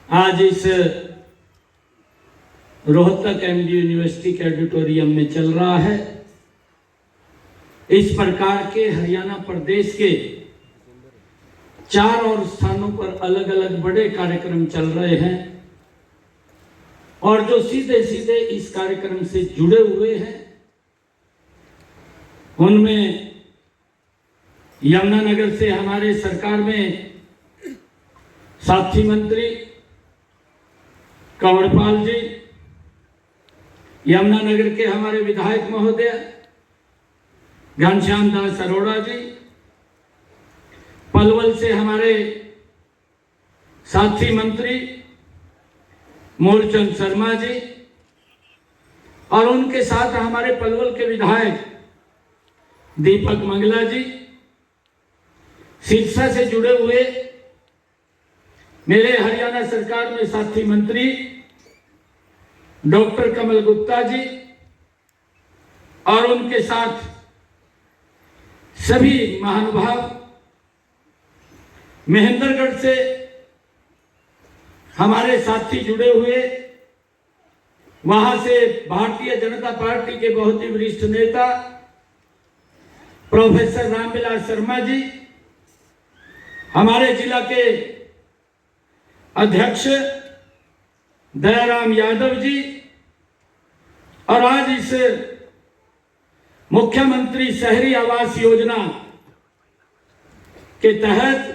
आज इस Rohtak MD university के ऑडिटोरियम में चल रहा है। इस प्रकार के हरियाणा प्रदेश के 4 और स्थानों पर अलग अलग बड़े कार्यक्रम चल रहे हैं और जो सीधे सीधे इस कार्यक्रम से जुड़े हुए हैं उनमें यमुनानगर से हमारे सरकार में साथी मंत्री कंवरपाल जी, यमुनानगर के हमारे विधायक महोदय घनश्याम दास अरोड़ा जी, पलवल से हमारे साथी मंत्री मूलचंद शर्मा जी और उनके साथ हमारे पलवल के विधायक दीपक मंगला जी, सिरसा से जुड़े हुए मेरे हरियाणा सरकार में साथी मंत्री डॉक्टर कमल गुप्ता जी और उनके साथ सभी महानुभाव, महेंद्रगढ़ से हमारे साथी जुड़े हुए, वहां से भारतीय जनता पार्टी के बहुत ही वरिष्ठ नेता प्रोफेसर रामविलास शर्मा जी, हमारे जिला के अध्यक्ष दयाराम यादव जी और आज इस मुख्यमंत्री शहरी आवास योजना के तहत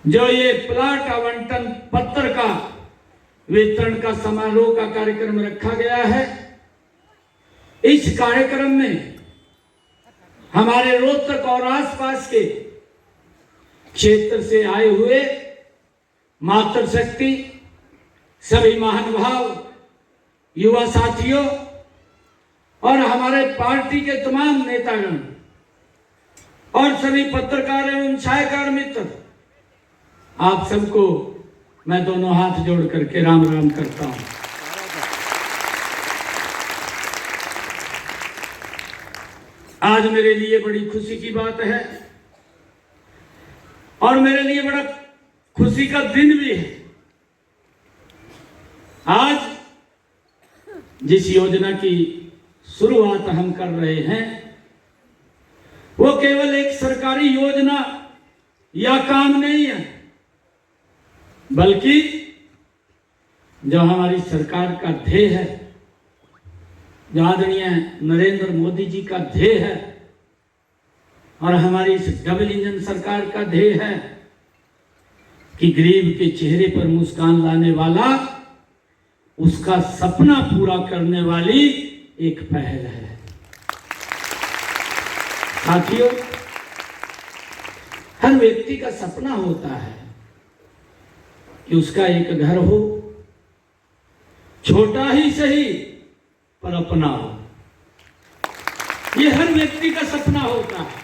जो ये प्लाट आवंटन पत्र का वितरण का समारोह का कार्यक्रम रखा गया है, इस कार्यक्रम में हमारे रोहतक और आसपास के क्षेत्र से आए हुए मातृशक्ति, सभी महानुभाव, युवा साथियों और हमारे पार्टी के तमाम नेतागण और सभी पत्रकार एवं छायाकार मित्र, आप सबको मैं दोनों हाथ जोड़ करके राम राम करता हूं। आज मेरे लिए बड़ी खुशी की बात है और मेरे लिए बड़ा खुशी का दिन भी है। आज जिस योजना की शुरुआत हम कर रहे हैं वो केवल एक सरकारी योजना या काम नहीं है, बल्कि जो हमारी सरकार का ध्येय है, जो आदरणीय नरेंद्र मोदी जी का ध्येय है और हमारी इस डबल इंजन सरकार का ध्येय है कि गरीब के चेहरे पर मुस्कान लाने वाला, उसका सपना पूरा करने वाली एक पहल है। साथियों, हर व्यक्ति का सपना होता है कि उसका एक घर हो, छोटा ही सही पर अपना हो। यह हर व्यक्ति का सपना होता है।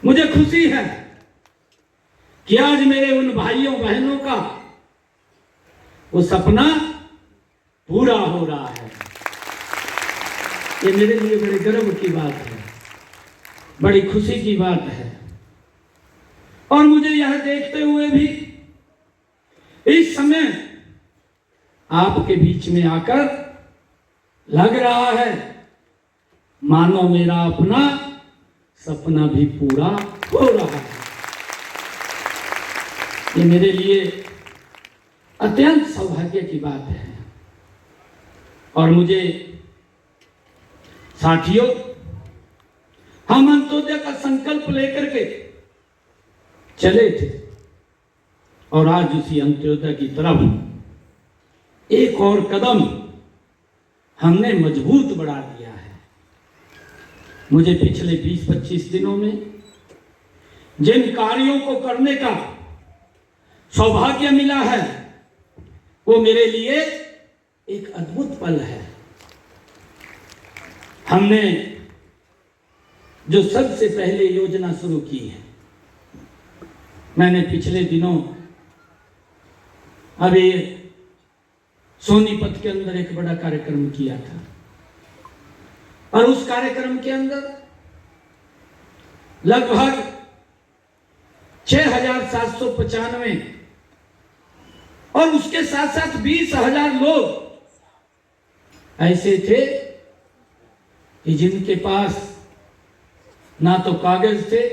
मुझे खुशी है कि आज मेरे उन भाइयों बहनों का वो सपना पूरा हो रहा है। ये मेरे लिए बड़े गर्व की बात है, बड़ी खुशी की बात है और मुझे यह देखते हुए भी इस समय आपके बीच में आकर लग रहा है मानो मेरा अपना सपना भी पूरा हो रहा है। ये मेरे लिए अत्यंत सौभाग्य की बात है और मुझे साथियों, हम अंत्योदय का संकल्प लेकर के चले थे और आज उसी अंत्योदय की तरफ एक और कदम हमने मजबूत बढ़ा दिया है। मुझे पिछले 20-25 दिनों में जिन कार्यों को करने का सौभाग्य मिला है वो मेरे लिए एक अद्भुत पल है। हमने जो सबसे पहले योजना शुरू की है, मैंने पिछले दिनों अभी सोनीपत के अंदर एक बड़ा कार्यक्रम किया था और उस कार्यक्रम के अंदर लगभग 6,795 और उसके साथ साथ 20,000 लोग ऐसे थे कि जिनके पास ना तो कागज थे,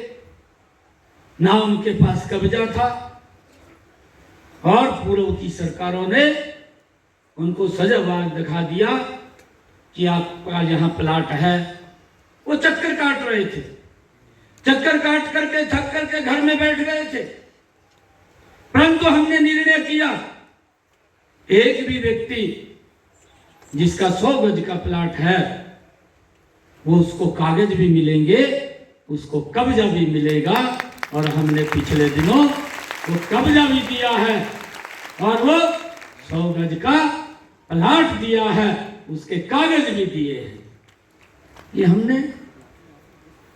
ना उनके पास कब्जा था, और पूर्व की सरकारों ने उनको सजावाग दिखा दिया कि आपका यहां प्लाट है। वो चक्कर काट रहे थे, चक्कर काट करके थक करके घर में बैठ गए थे। परंतु हमने निर्णय किया, एक भी व्यक्ति जिसका 100 गज का प्लाट है वो उसको कागज भी मिलेंगे, उसको कब्जा भी मिलेगा। और हमने पिछले दिनों वो कब्जा भी दिया है और वो 100 गज का प्लाट दिया है, उसके कागज भी दिए हैं। ये हमने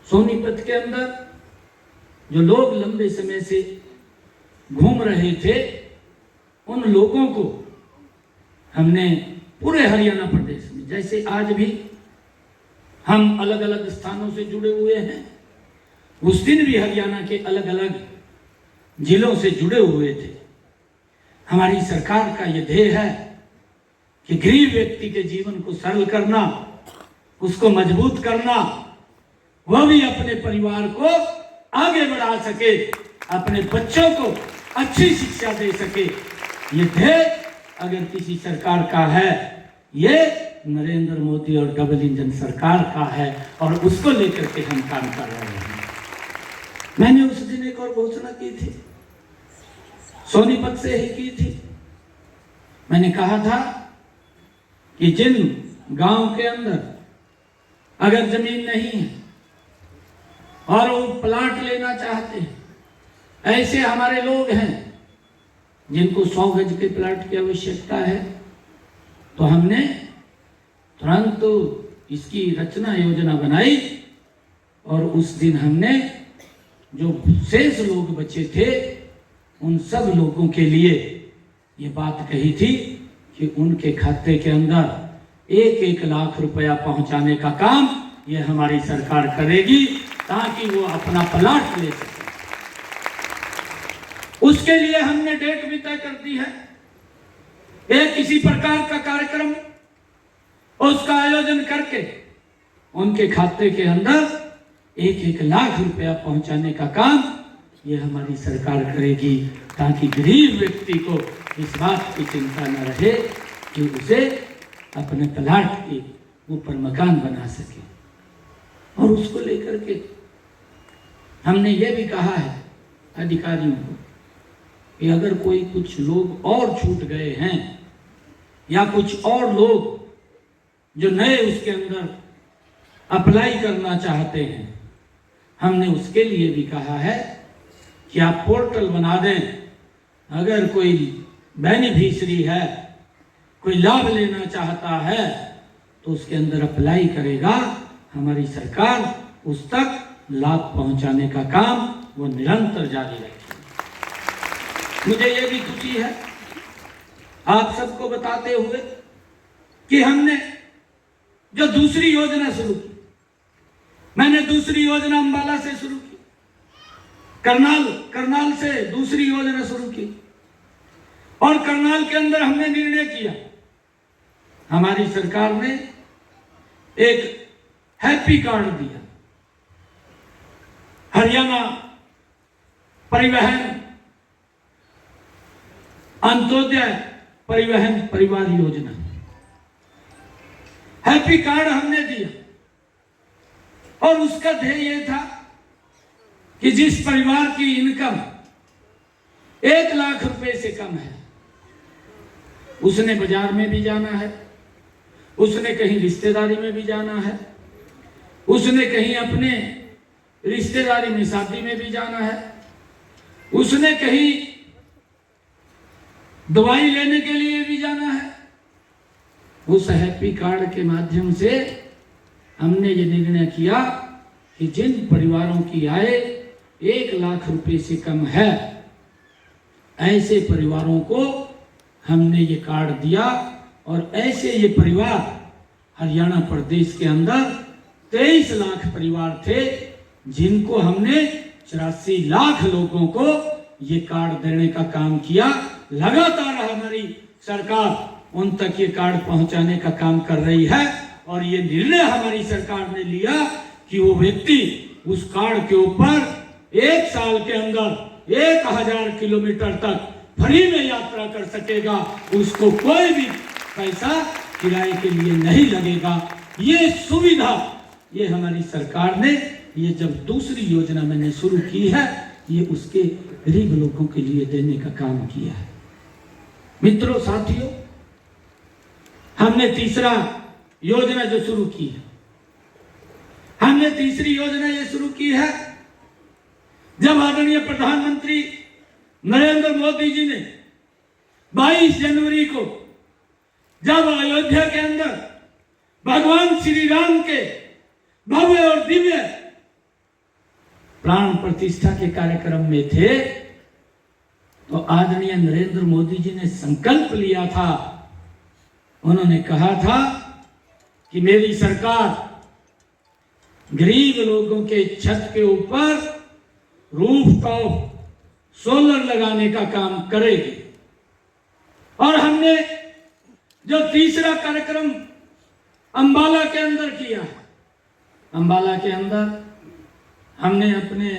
सोनीपत के अंदर जो लोग लंबे समय से घूम रहे थे, उन लोगों को हमने पूरे हरियाणा प्रदेश में, जैसे आज भी हम अलग अलग स्थानों से जुड़े हुए हैं, उस दिन भी हरियाणा के अलग अलग जिलों से जुड़े हुए थे। हमारी सरकार का यह ध्येय है कि गरीब व्यक्ति के जीवन को सरल करना, उसको मजबूत करना, वह भी अपने परिवार को आगे बढ़ा सके, अपने बच्चों को अच्छी शिक्षा दे सके। ये ध्येय अगर किसी सरकार का है, ये नरेंद्र मोदी और डबल इंजन सरकार का है, और उसको लेकर के हम काम कर रहे हैं। मैंने उस दिन एक और घोषणा की थी, सोनीपत से ही की थी। मैंने कहा था कि जिन गांव के अंदर अगर जमीन नहीं है और वो प्लाट लेना चाहते हैं, ऐसे हमारे लोग हैं जिनको 100 गज के प्लाट की आवश्यकता है, तो हमने तुरंत इसकी रचना योजना बनाई। और उस दिन हमने जो शेष लोग बचे थे, उन सब लोगों के लिए ये बात कही थी कि उनके खाते के अंदर 1-1 लाख रुपया पहुंचाने का काम ये हमारी सरकार करेगी, ताकि वो अपना प्लाट ले सके। उसके लिए हमने डेट भी तय कर दी है। एक किसी प्रकार का कार्यक्रम उसका आयोजन करके उनके खाते के अंदर 1-1 लाख रुपया पहुंचाने का काम ये हमारी सरकार करेगी, ताकि गरीब व्यक्ति को इस बात की चिंता न रहे कि उसे अपने प्लाट के ऊपर मकान बना सके। और उसको लेकर के हमने ये भी कहा है अधिकारियों को कि अगर कोई कुछ लोग और छूट गए हैं या कुछ और लोग जो नए उसके अंदर अप्लाई करना चाहते हैं, हमने उसके लिए भी कहा है कि आप पोर्टल बना दें। अगर कोई बेनिफिशियरी है, कोई लाभ लेना चाहता है, तो उसके अंदर अप्लाई करेगा, हमारी सरकार उस तक लाभ पहुंचाने का काम वो निरंतर जारी रखेगी। मुझे ये भी खुशी है आप सबको बताते हुए कि हमने जो दूसरी योजना शुरू की, मैंने दूसरी योजना अंबाला से शुरू की, करनाल से दूसरी योजना शुरू की, और करनाल के अंदर हमने निर्णय किया, हमारी सरकार ने एक हैप्पी कार्ड दिया, हरियाणा परिवहन अंत्योदय परिवहन परिवार योजना, हैप्पी कार्ड हमने दिया। और उसका ध्येय यह था कि जिस परिवार की इनकम 1 लाख रुपए से कम है, उसने बाजार में भी जाना है, उसने कहीं रिश्तेदारी में भी जाना है, उसने कहीं अपने रिश्तेदारी में शादी में भी जाना है, उसने कहीं दवाई लेने के लिए भी जाना है। उस हैप्पी कार्ड के माध्यम से हमने ये निर्णय किया कि जिन परिवारों की आय 1 लाख रुपए से कम है, ऐसे परिवारों को हमने ये कार्ड दिया। और ऐसे ये परिवार हरियाणा प्रदेश के अंदर 23 लाख परिवार थे, जिनको हमने 84 लाख लोगों को ये कार्ड देने का काम किया। लगातार हमारी सरकार उन तक ये कार्ड पहुंचाने का काम कर रही है। और ये निर्णय हमारी सरकार ने लिया कि वो व्यक्ति उस कार्ड के ऊपर 1 साल के अंदर 1000 किलोमीटर तक फ्री में यात्रा कर सकेगा, उसको कोई भी पैसा किराए के लिए नहीं लगेगा। ये सुविधा ये हमारी सरकार ने, ये जब दूसरी योजना मैंने शुरू की है, ये उसके गरीब लोगों के लिए देने का काम किया है। मित्रों, साथियों, हमने तीसरा योजना जो शुरू की है, हमने तीसरी योजना ये शुरू की है जब आदरणीय प्रधानमंत्री नरेंद्र मोदी जी ने 22 जनवरी को जब अयोध्या के अंदर भगवान श्री राम के भव्य और दिव्य प्राण प्रतिष्ठा के कार्यक्रम में थे, तो आदरणीय नरेंद्र मोदी जी ने संकल्प लिया था, उन्होंने कहा था कि मेरी सरकार गरीब लोगों के छत के ऊपर रूफटॉप सोलर लगाने का काम करेगी। और हमने जो तीसरा कार्यक्रम अंबाला के अंदर किया, अंबाला के अंदर हमने अपने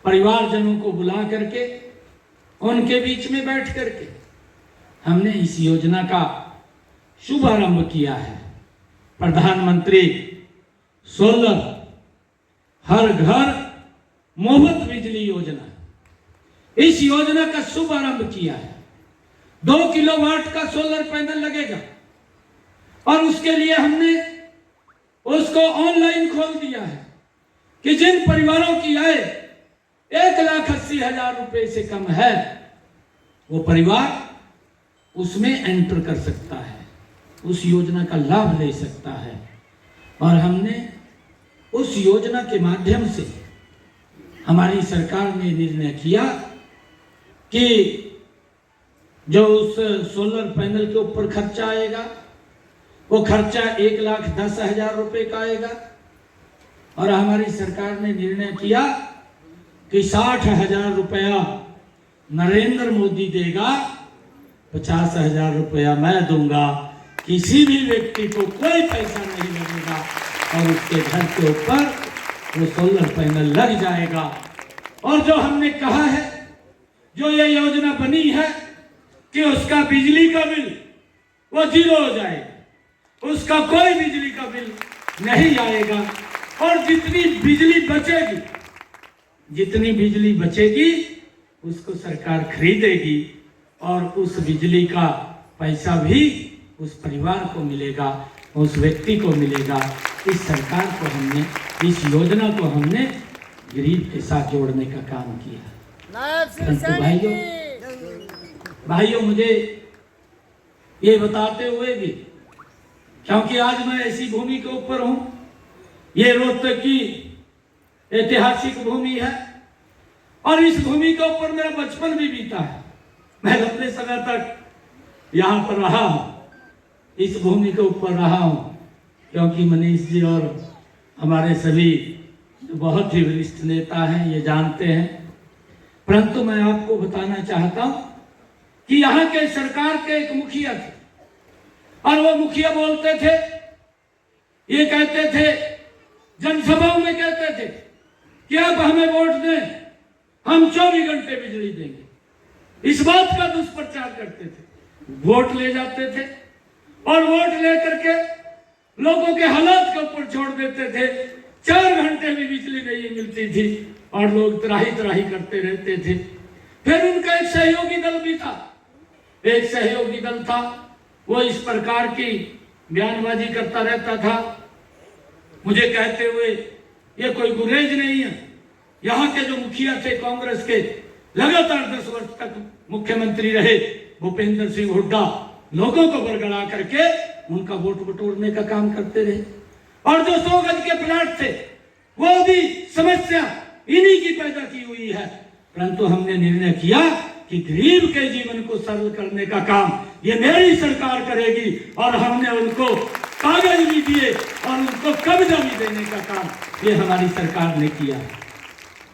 परिवारजनों को बुला करके उनके बीच में बैठ करके हमने इस योजना का शुभारंभ किया है। प्रधानमंत्री सोलर हर घर मुफ्त बिजली योजना, इस योजना का शुभारंभ किया है। 2 किलोवाट का सोलर पैनल लगेगा और उसके लिए हमने उसको ऑनलाइन खोल दिया है कि जिन परिवारों की आय 1,80,000 रुपए से कम है, वो परिवार उसमें एंटर कर सकता है, उस योजना का लाभ ले सकता है। और हमने उस योजना के माध्यम से हमारी सरकार ने निर्णय किया कि जो उस सोलर पैनल के ऊपर खर्चा आएगा, वो खर्चा 1,10,000 रुपए का आएगा। और हमारी सरकार ने निर्णय किया कि 60,000 रुपया नरेंद्र मोदी देगा, 50,000 रुपया मैं दूंगा। किसी भी व्यक्ति को कोई पैसा नहीं लगेगा और उसके घर के ऊपर वो सोलर पैनल लग जाएगा। और जो हमने कहा है, जो ये योजना बनी है कि उसका बिजली का बिल वो 0 हो जाएगा, उसका कोई बिजली का बिल नहीं आएगा। और जितनी बिजली बचेगी उसको सरकार खरीदेगी और उस बिजली का पैसा भी उस परिवार को मिलेगा, उस व्यक्ति को मिलेगा। इस सरकार को हमने, इस योजना को हमने गरीब के साथ जोड़ने का काम किया। परंतु भाइयों, मुझे ये बताते हुए भी, क्योंकि आज मैं ऐसी भूमि के ऊपर हूं, ये रोहतक की ऐतिहासिक भूमि है और इस भूमि के ऊपर मेरा बचपन भी बीता है। मैं लंबे समय तक यहाँ पर रहा हूँ, इस भूमि के ऊपर रहा हूँ, क्योंकि मनीष जी और हमारे सभी बहुत ही वरिष्ठ नेता हैं, ये जानते हैं। परंतु मैं आपको बताना चाहता हूँ कि यहाँ के सरकार के एक मुखिया थे और वो मुखिया बोलते थे, ये कहते थे, जनसभाओं में कहते थे कि आप हमें वोट दें, हम 24 घंटे बिजली देंगे। इस बात का दुष्प्रचार करते थे, वोट ले जाते थे और वोट लेकर के लोगों के हालात के ऊपर छोड़ देते थे। 4 घंटे भी बिजली नहीं मिलती थी और लोग त्राही करते रहते थे। फिर उनका एक सहयोगी दल भी था, एक सहयोगी दल था, वो इस प्रकार की बयानबाजी करता रहता था, मुझे कहते हुए ये कोई गुरेज नहीं है। यहाँ के जो मुखिया थे कांग्रेस के, लगातार 10 वर्ष तक मुख्यमंत्री रहे भूपेंद्र सिंह हुड्डा, लोगों को बरगला करके उनका वोट बटोरने का काम करते रहे। और जो 100 गज के प्लाट थे, वो भी समस्या इन्हीं की पैदा की हुई है। परंतु हमने निर्णय किया कि गरीब के जीवन को सरल करने का काम ये मेरी सरकार करेगी और हमने उनको कागज भी दिए और उनको कब्जा भी देने का काम ये हमारी सरकार ने किया।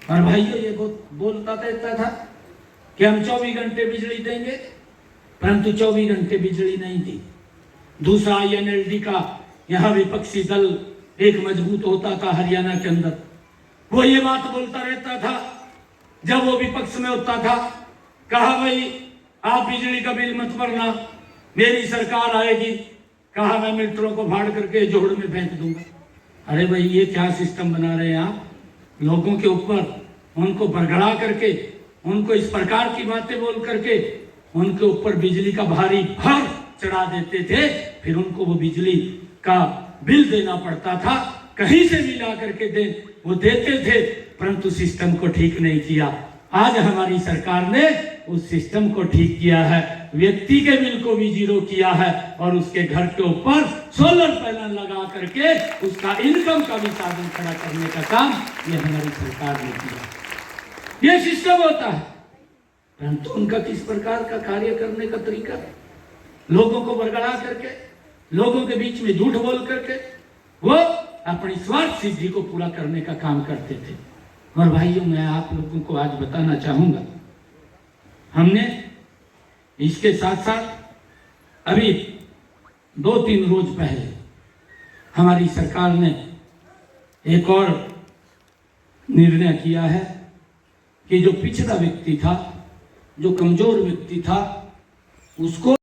और भाइयों, ये बोलता रहता था कि हम 24 घंटे बिजली देंगे, परंतु 24 घंटे बिजली नहीं दी। दूसरा INLD का यहाँ विपक्षी दल एक मजबूत होता था हरियाणा के अंदर, वो ये बात बोलता रहता था जब वो विपक्ष में होता था, कहा भाई आप बिजली का बिल मत भरना, मेरी सरकार आएगी, कहा मैं मीटरों को फाड़ करके जोड़ में फेंक दूंगा। अरे भाई ये क्या सिस्टम बना रहे हैं आप, लोगों के ऊपर उनको बरगड़ा करके, उनको इस प्रकार की बातें बोल करके उनके ऊपर बिजली का भारी भार चढ़ा देते थे, फिर उनको वो बिजली का बिल देना पड़ता था, कहीं से भी ला करके दे वो देते थे, परंतु सिस्टम को ठीक नहीं किया। आज हमारी सरकार ने उस सिस्टम को ठीक किया है, व्यक्ति के बिल को भी जीरो किया है और उसके घर के ऊपर सोलर पैनल लगा करके उसका इनकम का भी साधन खड़ा करने का काम ये हमारी सरकार ने किया। ये सिस्टम होता है, परंतु उनका किस प्रकार का कार्य करने का तरीका है, लोगों को बरगड़ा करके, लोगों के बीच में झूठ बोल करके वो अपनी स्वार्थ सिद्धि को पूरा करने का काम करते थे। और भाइयों मैं आप लोगों को आज बताना चाहूंगा, हमने इसके साथ साथ अभी 2-3 रोज पहले हमारी सरकार ने एक और निर्णय किया है कि जो पिछड़ा व्यक्ति था, जो कमजोर व्यक्ति था, उसको